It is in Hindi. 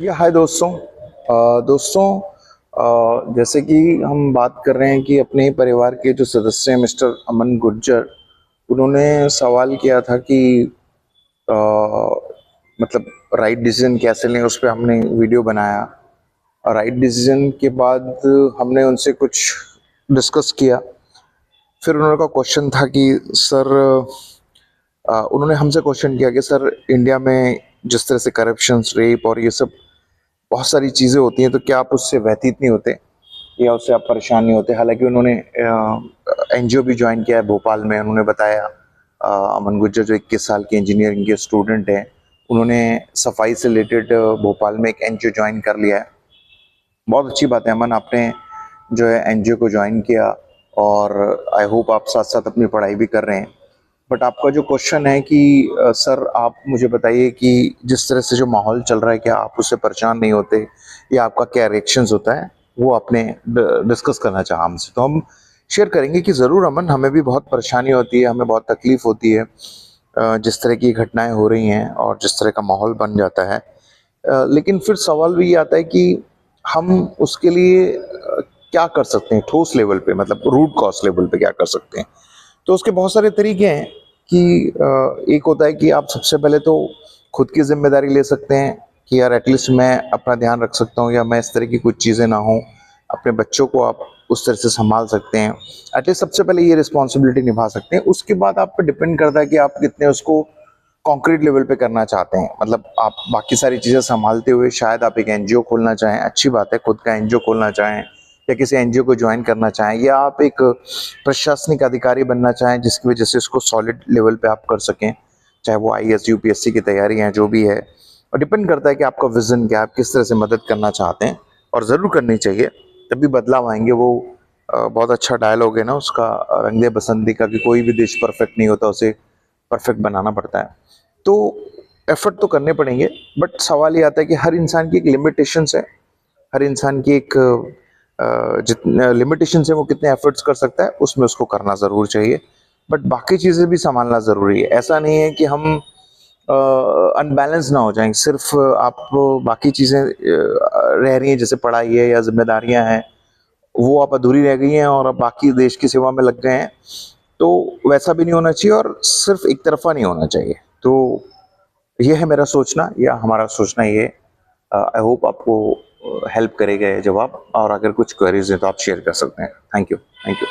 हाय दोस्तों। दोस्तों, जैसे कि हम बात कर रहे हैं कि अपने ही परिवार के जो सदस्य हैं मिस्टर अमन गुर्जर, उन्होंने सवाल किया था कि अ, मतलब राइट डिसीजन कैसे लें, उस पे हमने वीडियो बनाया। राइट डिसीजन के बाद हमने उनसे कुछ डिस्कस किया। फिर उन्होंने का क्वेश्चन था कि सर, उन्होंने हमसे क्वेश्चन किया कि सर, इंडिया में जिस तरह से करप्शन, रेप और ये सब बहुत सारी चीज़ें होती हैं, तो क्या आप उससे व्यतीत नहीं होते या उससे आप परेशान नहीं होते? हालांकि उन्होंने एनजीओ भी ज्वाइन किया है भोपाल में। उन्होंने बताया, अमन गुर्जर जो 21 साल के इंजीनियरिंग के स्टूडेंट हैं, उन्होंने सफाई से रिलेटेड भोपाल में एक एनजीओ ज्वाइन कर लिया है। बहुत अच्छी बात है अमन, आपने जो है एनजीओ को ज्वाइन किया, और आई होप आप साथ साथ अपनी पढ़ाई भी कर रहे हैं। बट आपका जो क्वेश्चन है कि सर, आप मुझे बताइए कि जिस तरह से जो माहौल चल रहा है, क्या आप उससे परेशान नहीं होते या आपका क्या रिएक्शंस होता है? वो आपने डिस्कस करना चाहा हमसे, तो हम शेयर करेंगे कि ज़रूर अमन, हमें भी बहुत परेशानी होती है, हमें बहुत तकलीफ होती है जिस तरह की घटनाएं हो रही हैं और जिस तरह का माहौल बन जाता है। लेकिन फिर सवाल भी ये आता है कि हम उसके लिए क्या कर सकते हैं ठोस लेवल पे, मतलब रूट कॉज लेवल पे क्या कर सकते हैं? तो उसके बहुत सारे तरीके हैं कि एक होता है कि आप सबसे पहले तो खुद की जिम्मेदारी ले सकते हैं कि यार एटलीस्ट मैं अपना ध्यान रख सकता हूँ, या मैं इस तरह की कुछ चीज़ें ना हो। अपने बच्चों को आप उस तरह से संभाल सकते हैं। एटलीस्ट सबसे पहले ये रिस्पॉन्सिबिलिटी निभा सकते हैं। उसके बाद आप पे डिपेंड करता है कि आप कितने उसको कॉन्क्रीट लेवल पे करना चाहते हैं। मतलब आप बाकी सारी चीज़ें संभालते हुए शायद आप एक एनजीओ खोलना चाहें, अच्छी बात है, खुद का एनजीओ खोलना चाहें, या किसी एनजीओ को ज्वाइन करना चाहें, या आप एक प्रशासनिक अधिकारी बनना चाहें जिसकी वजह से इसको सॉलिड लेवल पे आप कर सकें, चाहे वो आईएएस यूपीएससी की तैयारी है, जो भी है। और डिपेंड करता है कि आपका विजन क्या है, आप किस तरह से मदद करना चाहते हैं, और ज़रूर करनी चाहिए, तभी बदलाव आएंगे। वो बहुत अच्छा डायलॉग है ना उसका, रंग दे बसंती का, कि कोई भी देश परफेक्ट नहीं होता, उसे परफेक्ट बनाना पड़ता है। तो एफर्ट तो करने पड़ेंगे, बट सवाल ये आता है कि हर इंसान की एक लिमिटेशंस है। हर इंसान की एक जितने लिमिटेशंस है, वो कितने एफर्ट्स कर सकता है, उसमें उसको करना ज़रूर चाहिए। बट बाकी चीज़ें भी संभालना ज़रूरी है। ऐसा नहीं है कि हम अनबैलेंस ना हो जाएं। सिर्फ आप बाकी चीज़ें रह रही हैं, जैसे पढ़ाई है या जिम्मेदारियां हैं, वो आप अधूरी रह गई हैं और अब बाकी देश की सेवा में लग गए हैं। तो वैसा भी नहीं होना चाहिए, और सिर्फ एक तरफा नहीं होना चाहिए। तो ये है मेरा सोचना, या हमारा सोचना ये। आई होप आपको हेल्प करेगा ये जवाब, और अगर कुछ क्वेरीज हैं तो आप शेयर कर सकते हैं। Thank you. Thank you.